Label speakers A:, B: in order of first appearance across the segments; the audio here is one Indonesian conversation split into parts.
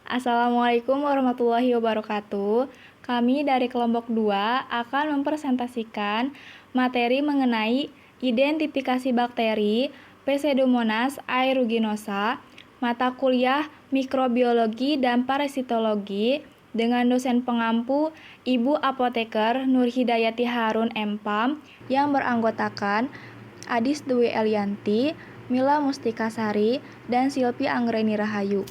A: Assalamualaikum warahmatullahi wabarakatuh. Kami dari kelompok 2 akan mempresentasikan materi mengenai identifikasi bakteri Pseudomonas aeruginosa, mata kuliah mikrobiologi dan parasitologi dengan dosen pengampu Ibu Apoteker Nur Hidayati Harun MPAM yang beranggotakan Adis Dwi Elianti, Mila Mustikasari, dan Silvi Anggreni Rahayu.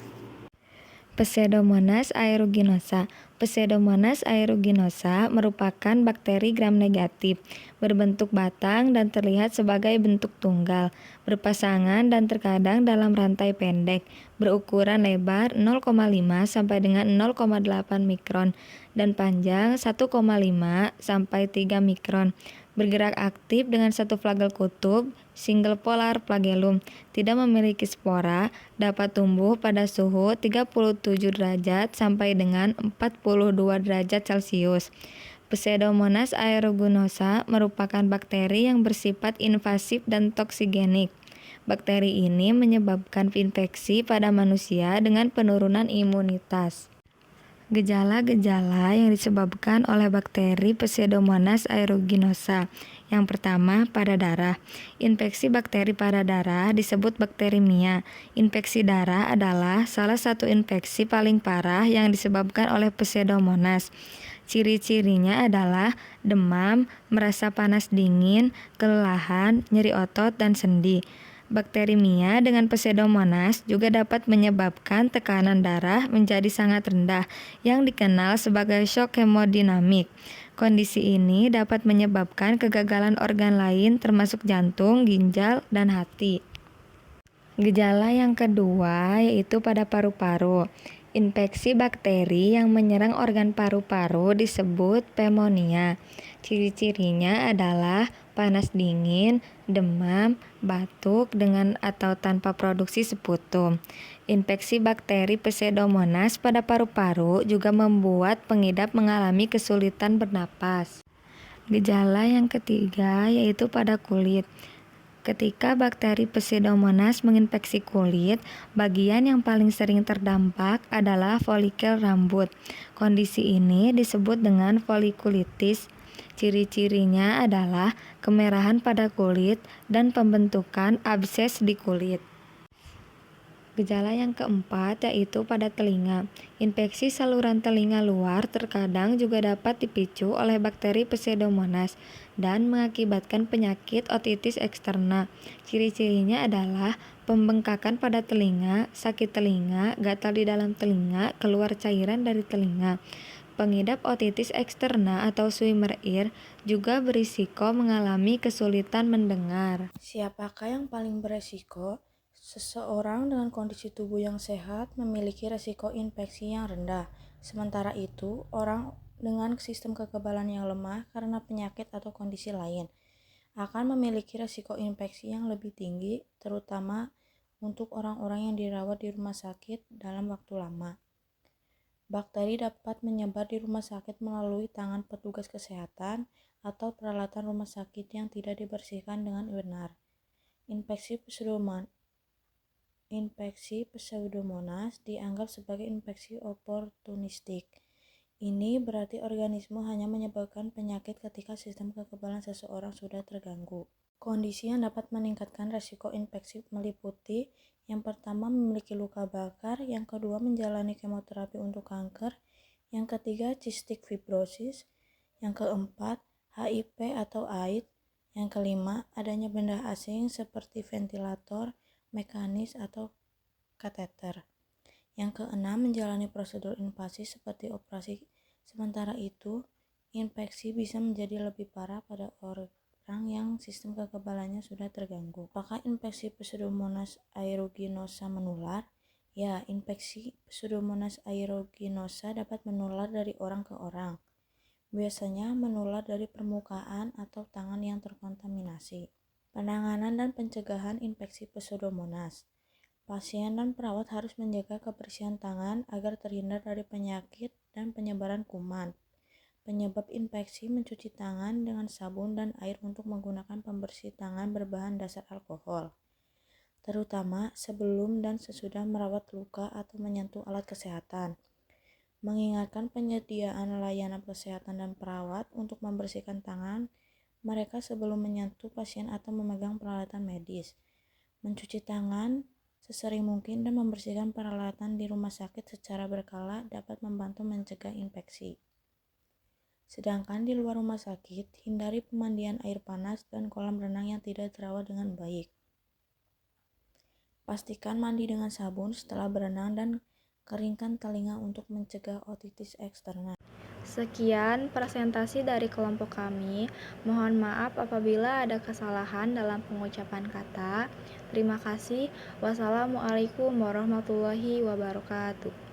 B: Pseudomonas aeruginosa. Pseudomonas aeruginosa merupakan bakteri gram negatif, berbentuk batang dan terlihat sebagai bentuk tunggal, berpasangan dan terkadang dalam rantai pendek, berukuran lebar 0,5 sampai dengan 0,8 mikron dan panjang 1,5 sampai 3 mikron. Bergerak aktif dengan satu flagel kutub, single polar flagellum, tidak memiliki spora, dapat tumbuh pada suhu 37 derajat sampai dengan 42 derajat Celcius. Pseudomonas aeruginosa merupakan bakteri yang bersifat invasif dan toksigenik. Bakteri ini menyebabkan infeksi pada manusia dengan penurunan imunitas. Gejala-gejala yang disebabkan oleh bakteri Pseudomonas aeruginosa. Yang pertama, pada darah. Infeksi bakteri pada darah disebut bakteremia. Infeksi darah adalah salah satu infeksi paling parah yang disebabkan oleh Pseudomonas. Ciri-cirinya adalah demam, merasa panas dingin, kelelahan, nyeri otot, dan sendi. Bakteremia dengan Pseudomonas juga dapat menyebabkan tekanan darah menjadi sangat rendah yang dikenal sebagai shock hemodinamik. Kondisi ini dapat menyebabkan kegagalan organ lain termasuk jantung, ginjal, dan hati. Gejala yang kedua yaitu pada paru-paru. Infeksi bakteri yang menyerang organ paru-paru disebut pneumonia. Ciri-cirinya adalah panas dingin, demam, batuk dengan atau tanpa produksi sputum. Infeksi bakteri Pseudomonas pada paru-paru juga membuat pengidap mengalami kesulitan bernapas. Gejala yang ketiga yaitu pada kulit. Ketika bakteri Pseudomonas menginfeksi kulit, bagian yang paling sering terdampak adalah folikel rambut. Kondisi ini disebut dengan folikulitis. Ciri-cirinya adalah kemerahan pada kulit dan pembentukan abses di kulit. Gejala yang keempat yaitu pada telinga. Infeksi saluran telinga luar terkadang juga dapat dipicu oleh bakteri Pseudomonas dan mengakibatkan penyakit otitis eksterna. Ciri-cirinya adalah pembengkakan pada telinga, sakit telinga, gatal di dalam telinga, keluar cairan dari telinga. Pengidap otitis eksterna atau swimmer ear juga berisiko mengalami kesulitan mendengar.
C: Siapakah yang paling beresiko? Seseorang dengan kondisi tubuh yang sehat memiliki resiko infeksi yang rendah. Sementara itu, orang dengan sistem kekebalan yang lemah karena penyakit atau kondisi lain akan memiliki resiko infeksi yang lebih tinggi, terutama untuk orang-orang yang dirawat di rumah sakit dalam waktu lama. Bakteri dapat menyebar di rumah sakit melalui tangan petugas kesehatan atau peralatan rumah sakit yang tidak dibersihkan dengan benar. Infeksi Pseudomonas dianggap sebagai infeksi oportunistik. Ini berarti organisme hanya menyebabkan penyakit ketika sistem kekebalan seseorang sudah terganggu. Kondisi yang dapat meningkatkan risiko infeksi meliputi yang pertama memiliki luka bakar, yang kedua menjalani kemoterapi untuk kanker, yang ketiga cystic fibrosis, yang keempat HIV atau AIDS, yang kelima adanya benda asing seperti ventilator, mekanis atau kateter. Yang keenam menjalani prosedur invasif seperti operasi. Sementara itu, infeksi bisa menjadi lebih parah pada orang yang sistem kekebalannya sudah terganggu. Apakah infeksi Pseudomonas aeruginosa menular? Ya, infeksi Pseudomonas aeruginosa dapat menular dari orang ke orang. Biasanya menular dari permukaan atau tangan yang terkontaminasi. Penanganan dan pencegahan infeksi Pseudomonas. Pasien dan perawat harus menjaga kebersihan tangan agar terhindar dari penyakit dan penyebaran kuman. Penyebab infeksi: mencuci tangan dengan sabun dan air untuk menggunakan pembersih tangan berbahan dasar alkohol, terutama sebelum dan sesudah merawat luka atau menyentuh alat kesehatan. Mengingatkan penyediaan layanan kesehatan dan perawat untuk membersihkan tangan mereka sebelum menyentuh pasien atau memegang peralatan medis. Mencuci tangan sesering mungkin dan membersihkan peralatan di rumah sakit secara berkala dapat membantu mencegah infeksi. Sedangkan di luar rumah sakit, hindari pemandian air panas dan kolam renang yang tidak terawat dengan baik. Pastikan mandi dengan sabun setelah berenang dan keringkan telinga untuk mencegah otitis eksterna.
A: Sekian presentasi dari kelompok kami. Mohon maaf apabila ada kesalahan dalam pengucapan kata. Terima kasih. Wassalamualaikum warahmatullahi wabarakatuh.